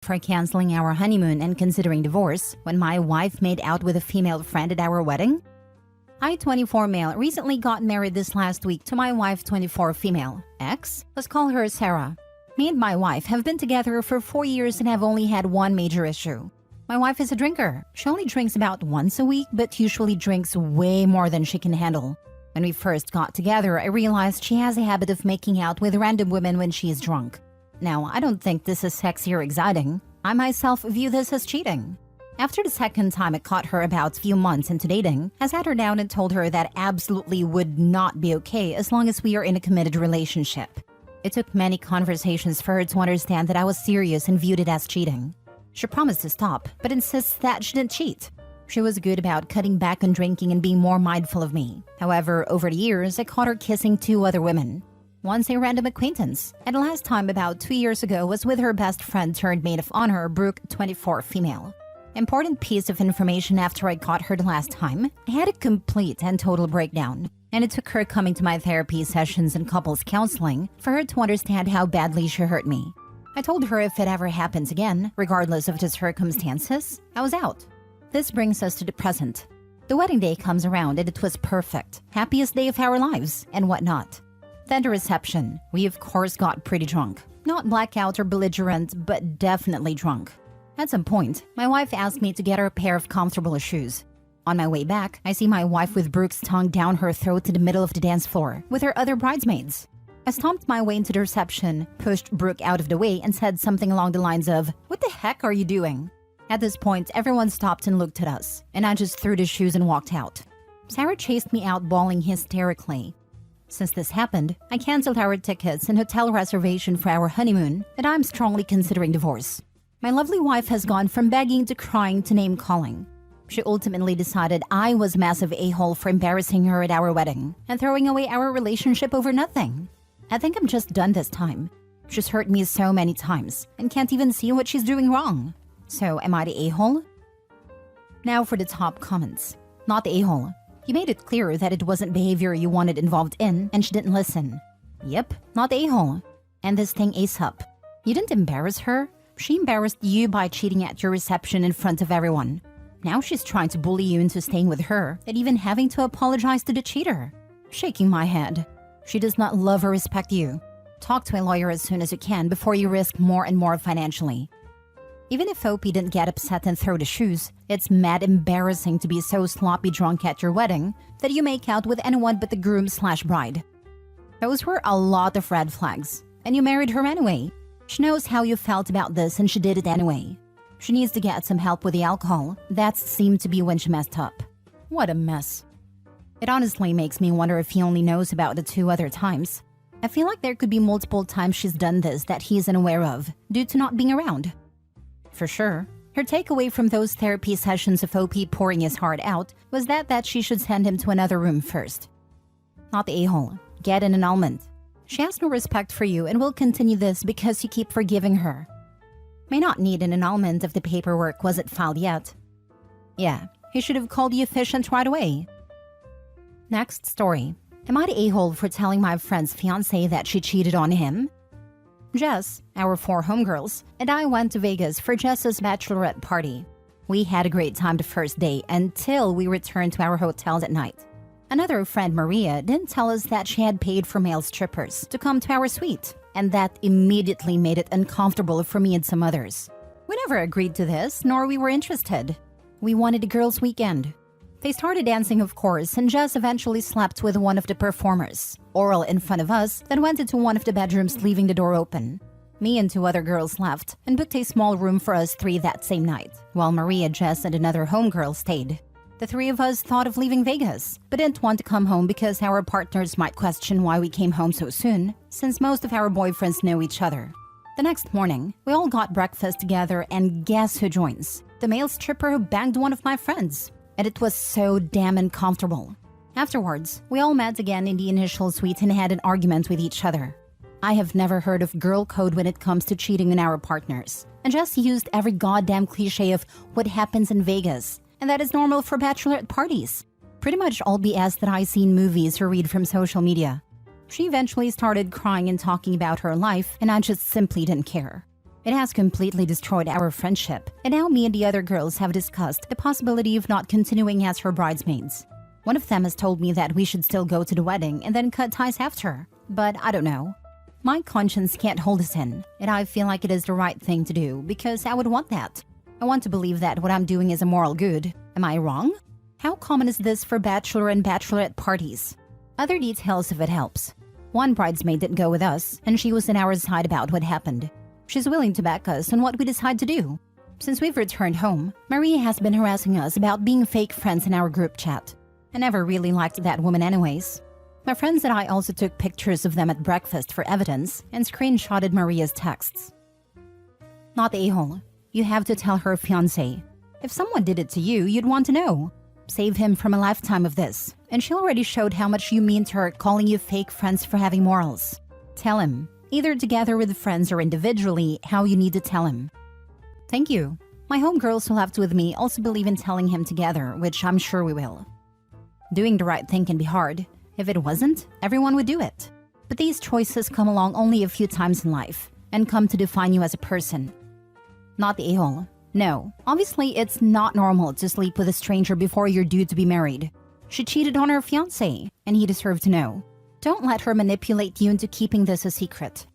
for canceling our honeymoon and considering divorce when my wife made out with a female friend at our wedding? I, 24 male, recently got married this last week to my wife, 24 female. Ex? Let's call her Sarah. Me and my wife have been together for 4 years and have only had one major issue. My wife is a drinker. She only drinks about once a week, but usually drinks way more than she can handle. When we first got together, I realized she has a habit of making out with random women when she is drunk. Now, I don't think this is sexy or exciting. I myself view this as cheating. After the second time I caught her about a few months into dating, I sat her down and told her that absolutely would not be okay as long as we are in a committed relationship. It took many conversations for her to understand that I was serious and viewed it as cheating. She promised to stop, but insists that she didn't cheat. She was good about cutting back on drinking and being more mindful of me. However, over the years, I caught her kissing 2 other women. Once a random acquaintance, and the last time about 2 years ago was with her best friend turned maid of honor, Brooke, 24 female. Important piece of information: after I caught her the last time, I had a complete and total breakdown. And it took her coming to my therapy sessions and couples counseling for her to understand how badly she hurt me. I told her if it ever happens again, regardless of the circumstances, I was out. This brings us to the present. The wedding day comes around and it was perfect. Happiest day of our lives and whatnot. Then the reception. We of course got pretty drunk. Not blackout or belligerent, but definitely drunk. At some point, my wife asked me to get her a pair of comfortable shoes. On my way back, I see my wife with Brooke's tongue down her throat to the middle of the dance floor with her other bridesmaids. I stomped my way into the reception, pushed Brooke out of the way, and said something along the lines of, "What the heck are you doing?" At this point, everyone stopped and looked at us, and I just threw the shoes and walked out. Sarah chased me out, bawling hysterically. Since this happened, I canceled our tickets and hotel reservation for our honeymoon, and I'm strongly considering divorce. My lovely wife has gone from begging to crying to name-calling. She ultimately decided I was a massive a-hole for embarrassing her at our wedding and throwing away our relationship over nothing. I think I'm just done this time. She's hurt me so many times and can't even see what she's doing wrong. So, am I the a-hole? Now for the top comments. Not the a-hole. You made it clear that it wasn't behavior you wanted involved in and she didn't listen. Yep, not the a-hole. And this thing ASAP. You didn't embarrass her. She embarrassed you by cheating at your reception in front of everyone. Now she's trying to bully you into staying with her and even having to apologize to the cheater. Shaking my head. She does not love or respect you. Talk to a lawyer as soon as you can before you risk more and more financially. Even if OP didn't get upset and throw the shoes, it's mad embarrassing to be so sloppy drunk at your wedding that you make out with anyone but the groom/bride. Those were a lot of red flags, and you married her anyway. She knows how you felt about this and she did it anyway. She needs to get some help with the alcohol. That seemed to be when she messed up. What a mess. It honestly makes me wonder if he only knows about the 2 other times. I feel like there could be multiple times she's done this that he isn't aware of due to not being around. For sure, her takeaway from those therapy sessions of OP pouring his heart out was that she should send him to another room first. Not the a-hole. Get an annulment. She has no respect for you and will continue this because you keep forgiving her. May not need an annulment if the paperwork wasn't filed yet. Yeah, he should have called you efficient right away. Next story. Am I the a-hole for telling my friend's fiancé that she cheated on him? Jess, our 4 homegirls, and I went to Vegas for Jess's bachelorette party. We had a great time the first day until we returned to our hotel at night. Another friend, Maria, didn't tell us that she had paid for male strippers to come to our suite, and that immediately made it uncomfortable for me and some others. We never agreed to this, nor we were interested. We wanted a girls' weekend. They started dancing, of course, and Jess eventually slept with one of the performers, oral in front of us, then went into one of the bedrooms, leaving the door open. Me and 2 other girls left and booked a small room for us 3 that same night, while Maria, Jess, and another homegirl stayed. The 3 of us thought of leaving Vegas, but didn't want to come home because our partners might question why we came home so soon, since most of our boyfriends know each other. The next morning, we all got breakfast together, and guess who joins? The male stripper who banged one of my friends. And it was so damn uncomfortable. Afterwards, we all met again in the initial suite and had an argument with each other. I have never heard of girl code when it comes to cheating on our partners, and just used every goddamn cliche of what happens in Vegas, and that is normal for bachelorette parties. Pretty much all BS that I see in movies or read from social media. She eventually started crying and talking about her life, and I just simply didn't care. It has completely destroyed our friendship, and now me and the other girls have discussed the possibility of not continuing as her bridesmaids. One of them has told me that we should still go to the wedding and then cut ties after, but I don't know. My conscience can't hold us in, and I feel like it is the right thing to do because I would want that. I want to believe that what I'm doing is a moral good. Am I wrong? How common is this for bachelor and bachelorette parties? Other details if it helps. One bridesmaid didn't go with us, and she was on our side about what happened. She's willing to back us on what we decide to do. Since we've returned home, Maria has been harassing us about being fake friends in our group chat. I never really liked that woman anyways. My friends and I also took pictures of them at breakfast for evidence and screenshotted Maria's texts. Not the a-hole. You have to tell her fiancé. If someone did it to you, you'd want to know. Save him from a lifetime of this. And she already showed how much you mean to her calling you fake friends for having morals. Tell him, either together with friends or individually, how you need to tell him. Thank you. My homegirls who left with me also believe in telling him together, which I'm sure we will. Doing the right thing can be hard. If it wasn't, everyone would do it. But these choices come along only a few times in life and come to define you as a person. Not the a-hole. No, obviously it's not normal to sleep with a stranger before you're due to be married. She cheated on her fiancé, and he deserved to know. Don't let her manipulate you into keeping this a secret.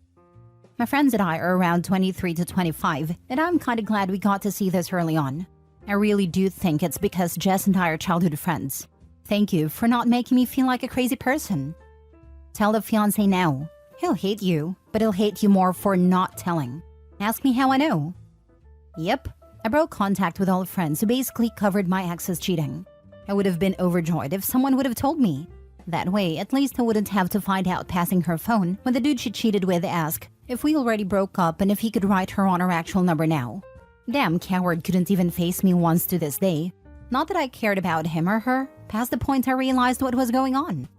My friends and I are around 23 to 25, and I'm kinda glad we got to see this early on. I really do think it's because Jess and I are childhood friends. Thank you for not making me feel like a crazy person. Tell the fiancé now. He'll hate you, but he'll hate you more for not telling. Ask me how I know. Yep, I broke contact with all friends who basically covered my ex's cheating. I would have been overjoyed if someone would have told me. That way, at least I wouldn't have to find out passing her phone when the dude she cheated with asked if we already broke up and if he could write her on her actual number now. Damn coward couldn't even face me once to this day. Not that I cared about him or her, past the point I realized what was going on.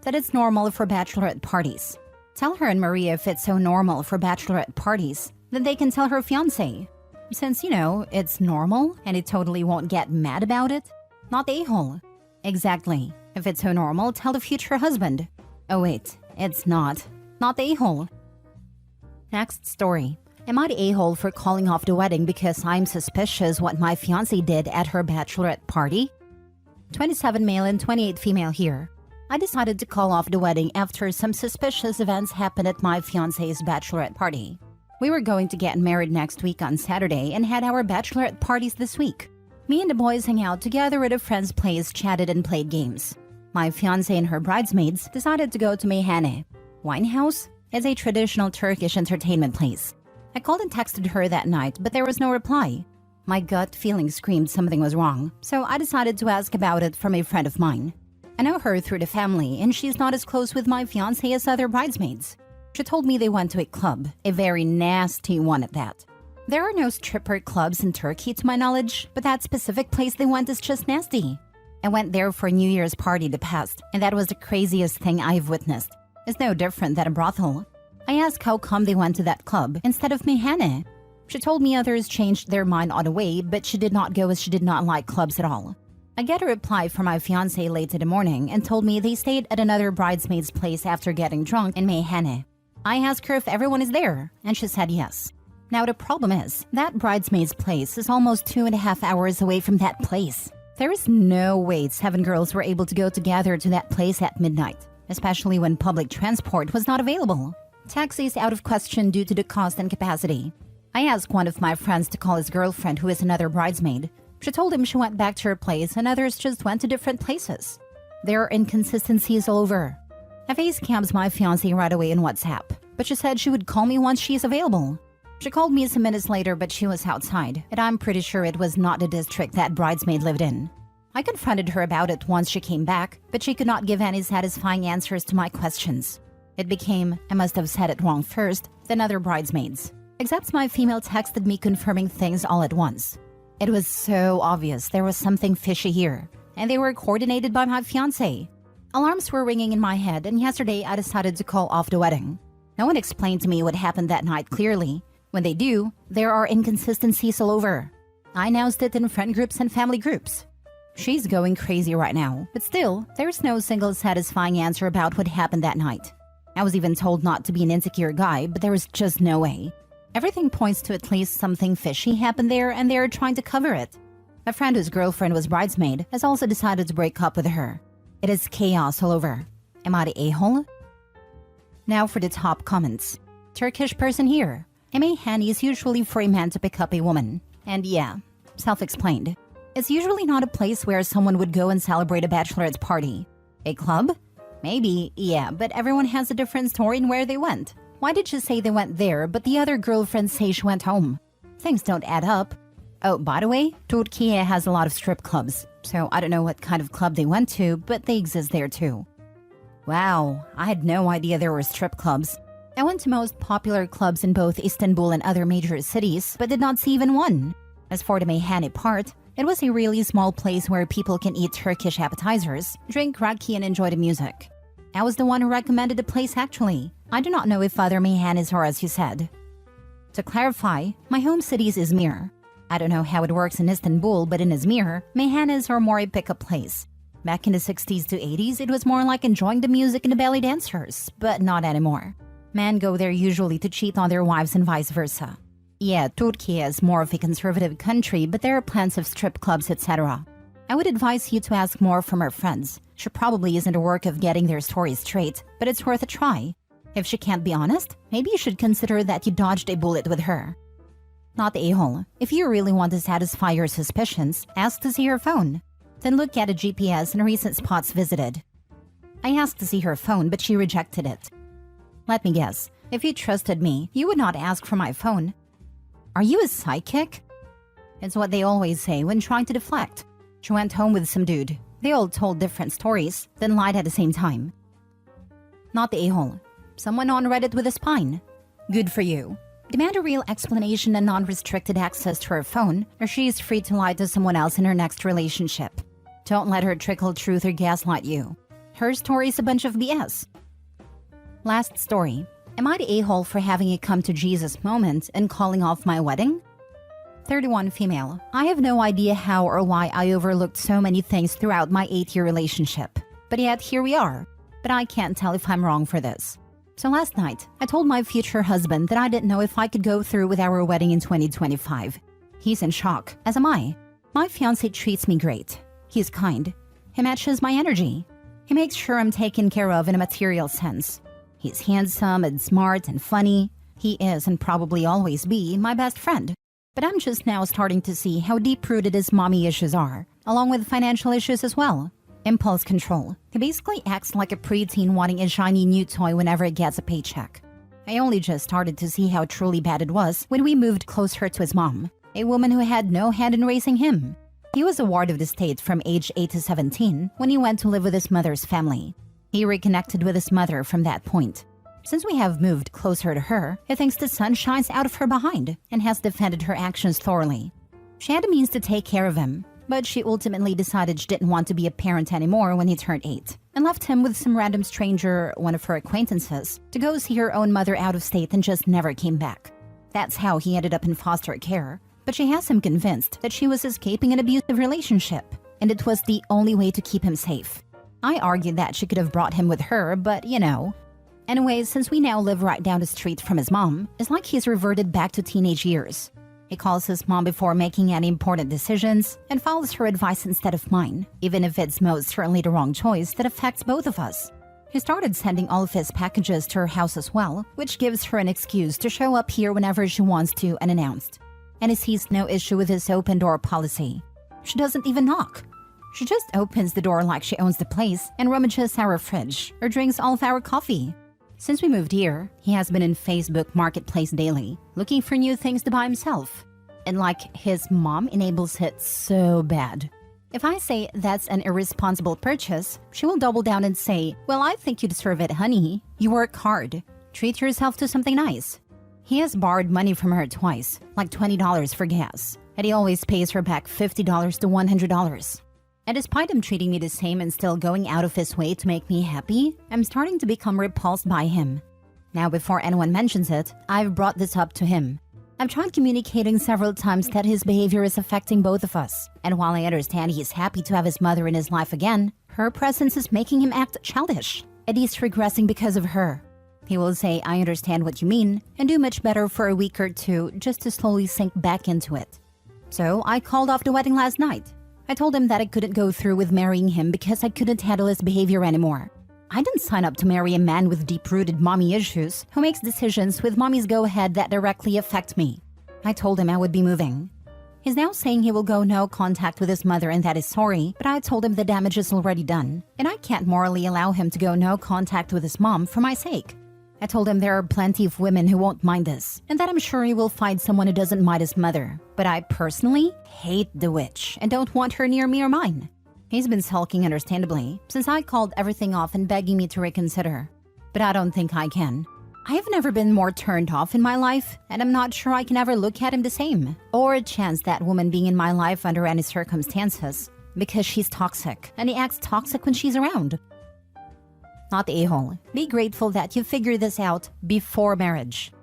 That it's normal for bachelorette parties. Tell her and Maria if it's so normal for bachelorette parties, then they can tell her fiancé. Since, it's normal and he totally won't get mad about it. Not the a-hole. Exactly. If it's so normal, tell the future husband. Oh wait, it's not. Not the a-hole. Next story. Am I the a-hole for calling off the wedding because I'm suspicious what my fiancé did at her bachelorette party? 27 male and 28 female here. I decided to call off the wedding after some suspicious events happened at my fiancé's bachelorette party. We were going to get married next week on Saturday and had our bachelorette parties this week. Me and the boys hang out together at a friend's place, chatted and played games. My fiancé and her bridesmaids decided to go to Meyhane. Winehouse is a traditional Turkish entertainment place. I called and texted her that night, but there was no reply. My gut feeling screamed something was wrong, so I decided to ask about it from a friend of mine. I know her through the family, and she's not as close with my fiancé as other bridesmaids. She told me they went to a club, a very nasty one at that. There are no stripper clubs in Turkey to my knowledge, but that specific place they went is just nasty. I went there for a New Year's party the past, and that was the craziest thing I've witnessed. It's no different than a brothel. I asked how come they went to that club instead of Meyhane. She told me others changed their mind on the way, but she did not go as she did not like clubs at all. I get a reply from my fiancé late in the morning and told me they stayed at another bridesmaid's place after getting drunk in Meyhane. I asked her if everyone is there, and she said yes. Now the problem is, that bridesmaid's place is almost 2.5 hours away from that place. There is no way 7 girls were able to go together to that place at midnight, especially when public transport was not available. Taxi is out of question due to the cost and capacity. I asked one of my friends to call his girlfriend who is another bridesmaid. She told him she went back to her place and others just went to different places. There are inconsistencies all over. I facecammed my fiancé right away in WhatsApp, but she said she would call me once she is available. She called me some minutes later, but she was outside, and I'm pretty sure it was not the district that bridesmaid lived in. I confronted her about it once she came back, but she could not give any satisfying answers to my questions. It became, I must have said it wrong first, than other bridesmaids. Except my female texted me confirming things all at once. It was so obvious there was something fishy here, and they were coordinated by my fiancé. Alarms were ringing in my head, and yesterday I decided to call off the wedding. No one explained to me what happened that night clearly. When they do, there are inconsistencies all over. I announced it in friend groups and family groups. She's going crazy right now, but still, there's no single satisfying answer about what happened that night. I was even told not to be an insecure guy, but there was just no way. Everything points to at least something fishy happened there and they're trying to cover it. A friend whose girlfriend was bridesmaid has also decided to break up with her. It is chaos all over. Am I the a-hole? Now for the top comments. Turkish person here. A meyhane is usually for a man to pick up a woman. And yeah, self-explained. It's usually not a place where someone would go and celebrate a bachelorette party. A club? Maybe, yeah, but everyone has a different story in where they went. Why did you say they went there, but the other girlfriends say she went home? Things don't add up. Oh, by the way, Turkey has a lot of strip clubs, so I don't know what kind of club they went to, but they exist there too. Wow, I had no idea there were strip clubs. I went to most popular clubs in both Istanbul and other major cities, but did not see even one. As for the meyhane part, it was a really small place where people can eat Turkish appetizers, drink raki and enjoy the music. I was the one who recommended the place actually. I do not know if other meyhanes are as you said. To clarify, my home city is Izmir. I don't know how it works in Istanbul, but in Izmir, meyhanes are more a pick-up place. Back in the 60s to 80s, it was more like enjoying the music and the belly dancers, but not anymore. Men go there usually to cheat on their wives and vice versa. Yeah, Turkey is more of a conservative country, but there are plenty of strip clubs, etc. I would advise you to ask more from her friends. She probably isn't a work of getting their story straight, but it's worth a try. If she can't be honest, maybe you should consider that you dodged a bullet with her. Not the a-hole. If you really want to satisfy your suspicions, ask to see her phone. Then look at a GPS and recent spots visited. I asked to see her phone, but she rejected it. Let me guess, if you trusted me, you would not ask for my phone. Are you a psychic? It's what they always say when trying to deflect. She went home with some dude. They all told different stories, then lied at the same time. Not the a-hole. Someone on Reddit with a spine. Good for you. Demand a real explanation and non-restricted access to her phone, or she is free to lie to someone else in her next relationship. Don't let her trickle truth or gaslight you. Her story is a bunch of BS. Last story. Am I the a-hole for having a come-to-Jesus moment and calling off my wedding? 31 female. I have no idea how or why I overlooked so many things throughout my 8-year relationship. But yet here we are. But I can't tell if I'm wrong for this. So last night, I told my future husband that I didn't know if I could go through with our wedding in 2025. He's in shock, as am I. My fiancé treats me great. He's kind. He matches my energy. He makes sure I'm taken care of in a material sense. He's handsome and smart and funny. He is and probably always be my best friend. But I'm just now starting to see how deep-rooted his mommy issues are, along with financial issues as well. Impulse control. He basically acts like a preteen wanting a shiny new toy whenever it gets a paycheck. I only just started to see how truly bad it was when we moved closer to his mom, a woman who had no hand in raising him. He was a ward of the state from age 8 to 17 when he went to live with his mother's family. He reconnected with his mother from that point. Since we have moved closer to her, he thinks the sun shines out of her behind and has defended her actions thoroughly. She had the means to take care of him, but she ultimately decided she didn't want to be a parent anymore when he turned 8 and left him with some random stranger, one of her acquaintances, to go see her own mother out of state and just never came back. That's how he ended up in foster care, but she has him convinced that she was escaping an abusive relationship, and it was the only way to keep him safe. I argued that she could have brought him with her, but you know. Anyways, since we now live right down the street from his mom, it's like he's reverted back to teenage years. He calls his mom before making any important decisions and follows her advice instead of mine, even if it's most certainly the wrong choice that affects both of us. He started sending all of his packages to her house as well, which gives her an excuse to show up here whenever she wants to unannounced. And he sees no issue with his open door policy. She doesn't even knock. She just opens the door like she owns the place and rummages our fridge or drinks all of our coffee. Since we moved here, he has been in Facebook Marketplace daily, looking for new things to buy himself. And like, his mom enables it so bad. If I say that's an irresponsible purchase, she will double down and say, well, I think you deserve it, honey. You work hard. Treat yourself to something nice. He has borrowed money from her twice, like $20 for gas, and he always pays her back $50 to $100. And despite him treating me the same and still going out of his way to make me happy, I'm starting to become repulsed by him. Now, before anyone mentions it, I've brought this up to him. I've tried communicating several times that his behavior is affecting both of us, and while I understand he's happy to have his mother in his life again, her presence is making him act childish, and he's regressing because of her. He will say, I understand what you mean, and do much better for a week or two just to slowly sink back into it. So I called off the wedding last night. I told him that I couldn't go through with marrying him because I couldn't handle his behavior anymore. I didn't sign up to marry a man with deep-rooted mommy issues who makes decisions with mommy's go-ahead that directly affect me. I told him I would be moving. He's now saying he will go no contact with his mother and that is sorry, but I told him the damage is already done, and I can't morally allow him to go no contact with his mom for my sake. I told him there are plenty of women who won't mind this, and that I'm sure he will find someone who doesn't mind his mother. But I personally hate the witch and don't want her near me or mine. He's been sulking understandably, since I called everything off and begging me to reconsider. But I don't think I can. I have never been more turned off in my life, and I'm not sure I can ever look at him the same, or chance that woman being in my life under any circumstances, because she's toxic, and he acts toxic when she's around. Not the a-hole. Be grateful that you figured this out before marriage.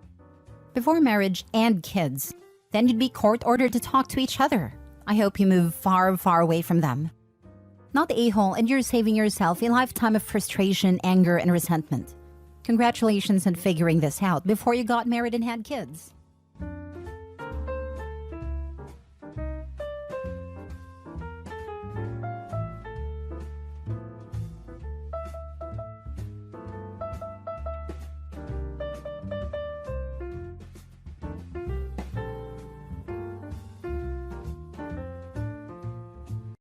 Before marriage and kids. Then you'd be court-ordered to talk to each other. I hope you move far, far away from them. Not the a-hole, and you're saving yourself a lifetime of frustration, anger, and resentment. Congratulations on figuring this out before you got married and had kids.